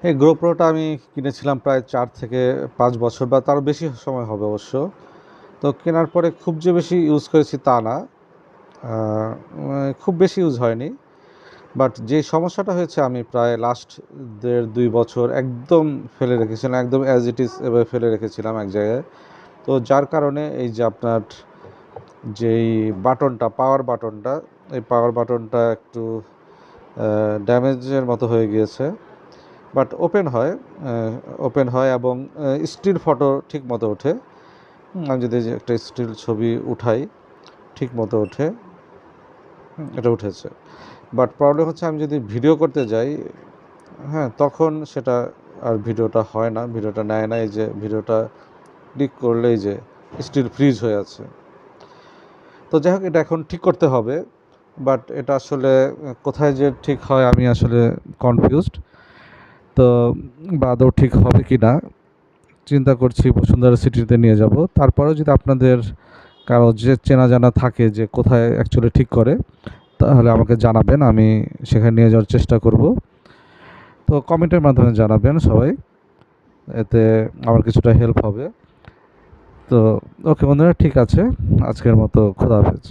এই GoProটা আমি কিনেছিলাম প্রায় ৪ থেকে ৫ বছর বা তারও বেশি সময় হবে অবশ্য। তো কেনার পরে খুব যে বেশি ইউজ করেছি তা না। আ খুব বেশি ইউজ হয়নি। বাট যে সমস্যাটা হয়েছে আমি প্রায় লাস্ট ১.৫-২ বছর একদম ফেলে রেখেছিলাম। একদম অ্যাজ ইট ইজ এভাবে ফেলে রেখেছিলাম এক জায়গায়। তো যার কারণে এই যে আপনার যেই বাটনটা, পাওয়ার বাটনটা, এই পাওয়ার বাটনটা একটু ড্যামেজের মতো হয়ে গিয়েছে। বাট ওপেন হয় এবং স্টিল ফটো ঠিক মতো ওঠে। আমি যদি যে একটা স্টিল ছবি উঠাই, ঠিক মতো ওঠে। এটা উঠেছে। বাট প্রবলেম হচ্ছে আমি যদি ভিডিও করতে যাই, হ্যাঁ, তখন সেটা আর ভিডিওটা হয় না, ভিডিওটা নেয় না। এই যে ভিডিওটা ক্লিক করলেই যে স্টিল ফ্রিজ হয়ে আছে। তো যাই হোক এটা এখন ঠিক করতে হবে। বাট এটা আসলে কোথায় যে ঠিক হয় আমি আসলে কনফিউজড। তো বা আদৌ ঠিক হবে কি না চিন্তা করছি বসুন্ধরা সিটিতে নিয়ে যাব। তারপরেও যদি আপনাদের কারো যে চেনা জানা থাকে যে কোথায় অ্যাকচুয়ালি ঠিক করে, তাহলে আমাকে জানাবেন। আমি সেখানে নিয়ে যাওয়ার চেষ্টা করব। তো কমেন্টের মাধ্যমে জানাবেন সবাই। এতে আমার কিছুটা হেল্প হবে। তো ওকে বন্ধুরা, ঠিক আছে। আজকের মতো খোদা হাফেজ।